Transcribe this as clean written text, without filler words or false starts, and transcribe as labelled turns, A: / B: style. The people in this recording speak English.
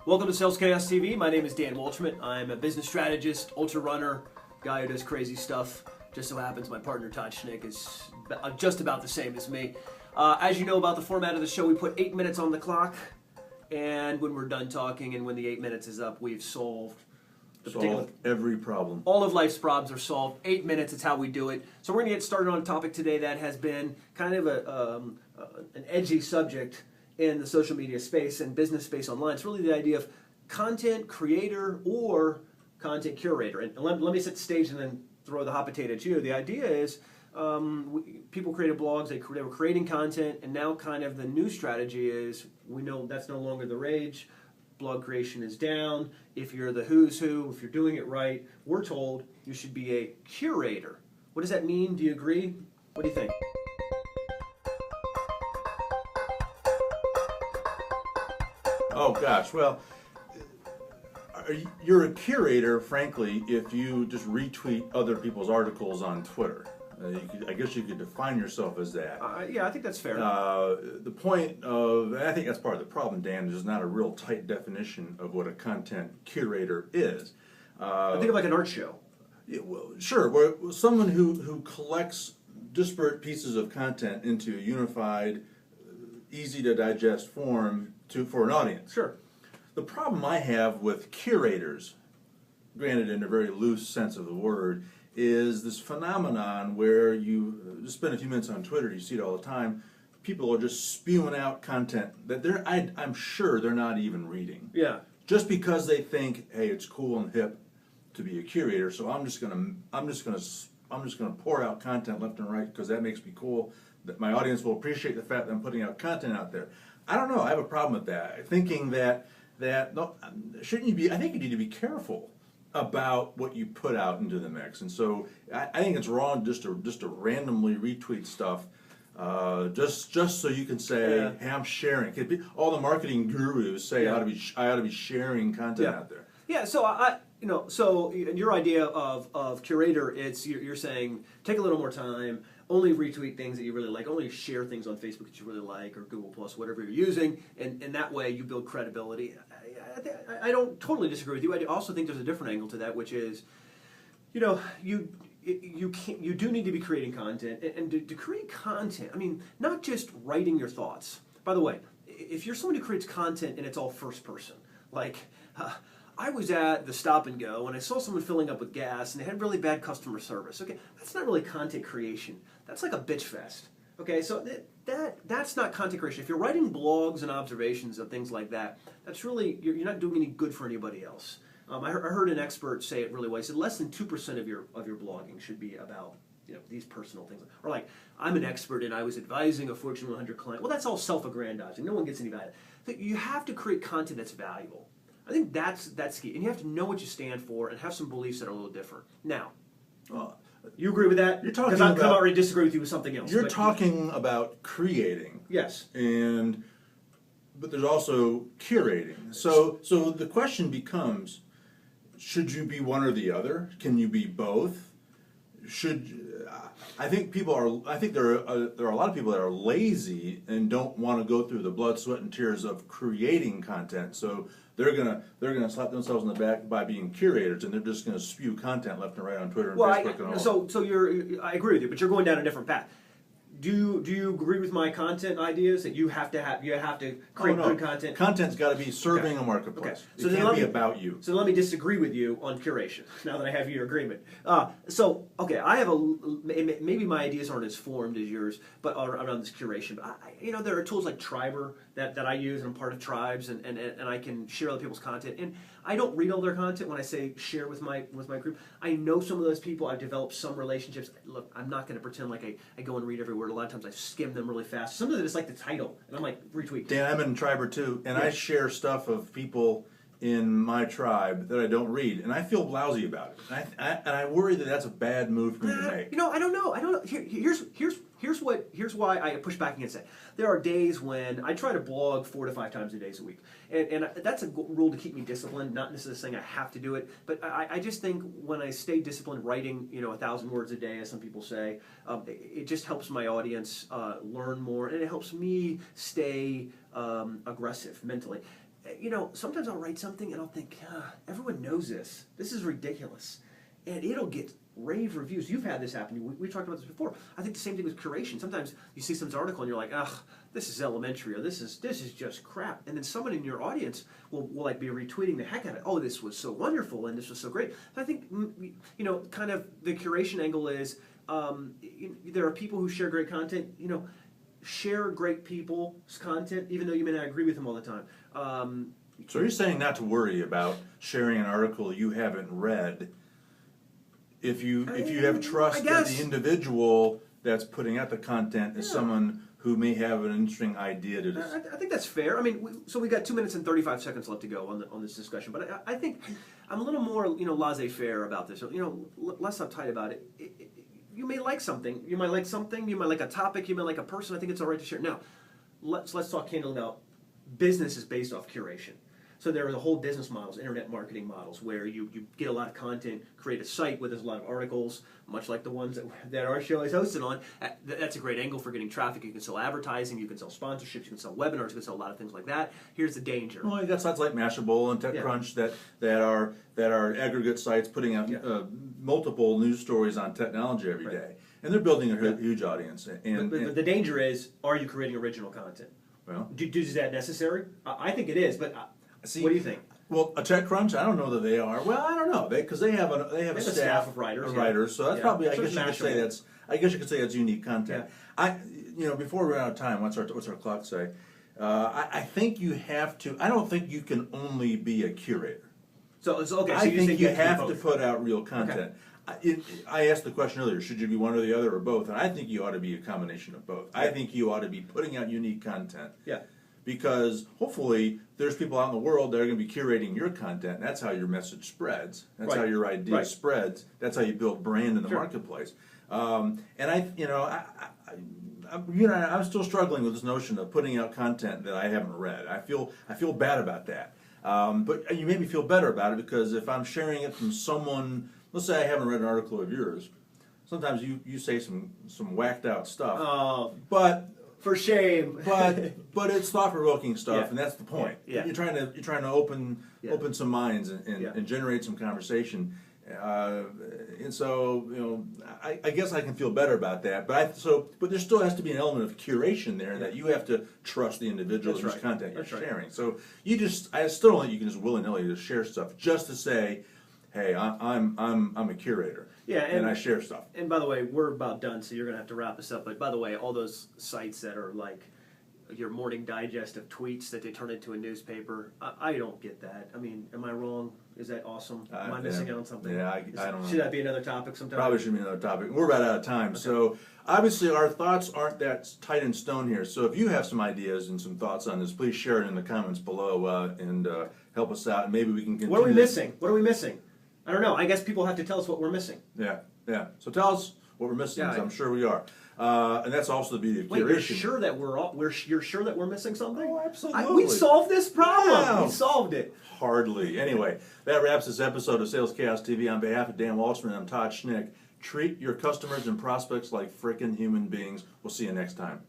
A: Welcome to SalesChaosTV. My name is Dan Walchman. I'm a business strategist, ultra runner, guy who does crazy stuff. Just so happens my partner Todd Schnick is just about the same as me. As you know about the format of the show, we put 8 minutes on the clock, and when we're done talking and when the 8 minutes is up, we've solved
B: every problem.
A: All of life's problems are solved. 8 minutes is how we do it. So we're going to get started on a topic today that has been kind of an edgy subject in the social media space and business space online. It's really the idea of content creator or content curator. And let me set the stage and then throw the hot potato at you. The idea is people created blogs, they were creating content, and now kind of the new strategy is we know that's no longer the rage. Blog creation is down. If you're the who's who, if you're doing it right, we're told you should be a curator. What does that mean? Do you agree? What do you think?
B: Oh gosh, well, you're a curator, frankly, if you just retweet other people's articles on Twitter. I guess you could define yourself as that.
A: Yeah, I think that's fair.
B: The point of, and I think that's part of the problem, Dan, is there's not a real tight definition of what a content curator is.
A: I think of like an art show.
B: Yeah, well, sure, where someone who collects disparate pieces of content into a unified, easy to digest form for an audience.
A: Sure.
B: The problem I have with curators, granted in a very loose sense of the word, is this phenomenon where you just spend a few minutes on Twitter, you see it all the time, people are just spewing out content that I'm sure they're not even reading.
A: Yeah.
B: Just because they think, hey, it's cool and hip to be a curator, so I'm just gonna pour out content left and right because that makes me cool. That my audience will appreciate the fact that I'm putting out content out there. I don't know. I have a problem with that. Thinking that no, shouldn't you be? I think you need to be careful about what you put out into the mix. And so I think it's wrong just to randomly retweet stuff, just so you can say, hey, I'm sharing. All the marketing gurus say I ought to be sharing content out there.
A: Yeah. So so your idea of curator, you're saying take a little more time. Only retweet things that you really like. Only share things on Facebook that you really like, or Google Plus, whatever you're using, and that way you build credibility. I don't totally disagree with you. I also think there's a different angle to that, which is, you do need to be creating content, and to create content, I mean, not just writing your thoughts. By the way, if you're someone who creates content and it's all first person, like. I was at the Stop and Go and I saw someone filling up with gas and they had really bad customer service. Okay, that's not really content creation. That's like a bitch fest. Okay, so that's not content creation. If you're writing blogs and observations of things like that, that's really you're not doing any good for anybody else. I heard an expert say it really well. He said less than 2% of your blogging should be about these personal things. Or like, I'm an expert and I was advising a Fortune 100 client. Well, that's all self-aggrandizing. No one gets any value. So you have to create content that's valuable. I think that's key, and you have to know what you stand for and have some beliefs that are a little different. Now, you agree with that?
B: You're talking
A: because I already disagree with you with something else.
B: You're talking about creating,
A: yes,
B: but there's also curating. So the question becomes: should you be one or the other? Can you be both? I think there are a lot of people that are lazy and don't want to go through the blood, sweat, and tears of creating content. So they're gonna slap themselves in the back by being curators, and they're just gonna spew content left and right on Twitter and Facebook and all.
A: So I agree with you, but you're going down a different path. Do you agree with my content ideas that you have to create good content?
B: Content's got to be serving a marketplace. Okay. So it can't be about you.
A: So let me disagree with you on curation. Now that I have your agreement, I have maybe my ideas aren't as formed as yours, but around this curation. But there are tools like Triber that I use, and I'm part of tribes, and I can share other people's content. And I don't read all their content when I say share with my group. I know some of those people. I've developed some relationships. Look, I'm not going to pretend like I go and read every word. A lot of times I skim them really fast. Some of it is like the title, and I'm like, retweet.
B: Dan, I'm in Triber too, and I share stuff of people in my tribe that I don't read, and I feel lousy about it. And I worry that that's a bad move for me to make.
A: I don't know. Here's why I push back against that. There are days when I try to blog 4 to 5 times a day a week, and that's a rule to keep me disciplined. Not necessarily saying I have to do it, but I just think when I stay disciplined, writing 1,000 words a day, as some people say, it just helps my audience learn more, and it helps me stay aggressive mentally. sometimes I'll write something and I'll think, everyone knows this. This is ridiculous. And it'll get rave reviews. You've had this happen. We talked about this before. I think the same thing with curation. Sometimes you see someone's article and you're like, ugh, this is elementary, or this is just crap. And then someone in your audience will like be retweeting the heck out of it. Oh, this was so wonderful and this was so great. So I think, kind of the curation angle is there are people who share great content. Share great people's content, even though you may not agree with them all the time.
B: So you're saying not to worry about sharing an article you haven't read if you have trust that the individual that's putting out the content is someone who may have an interesting idea to discuss.
A: I think that's fair. I mean, so we got 2 minutes and 35 seconds left to go on this discussion, but I think I'm a little more laissez-faire about this. Less uptight about it. You may like something. You might like something. You might like a topic. You might like a person. I think it's all right to share. Now, let's talk candidly about business is based off curation. So there are the whole business models, internet marketing models, where you get a lot of content, create a site where there's a lot of articles, much like the ones that our show is hosted on. That's a great angle for getting traffic. You can sell advertising, you can sell sponsorships, you can sell webinars, you can sell a lot of things like that. Here's the danger.
B: Well, you got sites like Mashable and TechCrunch that are aggregate sites putting out multiple news stories on technology every day, and they're building a huge audience.
A: But the danger is, are you creating original content?
B: Well,
A: is that necessary? I think it is, but.
B: See,
A: what do you think?
B: Well, a TechCrunch, I don't know that they are. Well, I don't know because they have a staff
A: of writers.
B: So that's probably I guess you could say that's unique content. Yeah. Before we run out of time, what's our clock say? I think you have to. I don't think you can only be a curator.
A: So okay.
B: I think you have to put out real content. Okay. I asked the question earlier, should you be one or the other or both? And I think you ought to be a combination of both. I think you ought to be putting out unique content.
A: Yeah.
B: Because hopefully there's people out in the world that are going to be curating your content. And that's how your message spreads. That's how your idea spreads. That's how you build brand in the marketplace. And I'm still struggling with this notion of putting out content that I haven't read. I feel bad about that. But you made me feel better about it because if I'm sharing it from someone, let's say I haven't read an article of yours, sometimes you say some whacked out stuff. But
A: for shame.
B: but it's thought provoking stuff, and that's the point.
A: Yeah.
B: You're trying to open some minds and generate some conversation. And so I guess I can feel better about that. But there still has to be an element of curation there that you have to trust the individual whose content you're sharing. So I still don't think you can just willy nilly just share stuff just to say, hey, I'm a curator. Yeah, and I share stuff.
A: And by the way, we're about done, so you're going to have to wrap this up. But by the way, all those sites that are like your morning digest of tweets that they turn into a newspaper, I don't get that. I mean, am I wrong? Is that awesome? Am I missing out on something?
B: Yeah, I don't know.
A: Should that be another topic sometime?
B: Probably should be another topic. We're about out of time. Okay. So obviously our thoughts aren't that tight in stone here. So if you have some ideas and some thoughts on this, please share it in the comments below and help us out. And maybe we can continue.
A: What are we missing? What are we missing? I don't know. I guess people have to tell us what we're missing.
B: Yeah. So tell us what we're missing. Yeah, I'm sure we are. And that's also the beauty of curation.
A: You're sure that you're sure that we're missing something?
B: Oh, absolutely.
A: We solved this problem. Yeah. We solved it.
B: Hardly. Anyway, that wraps this episode of Sales Chaos TV. On behalf of Dan Walshman, I'm Todd Schnick. Treat your customers and prospects like frickin' human beings. We'll see you next time.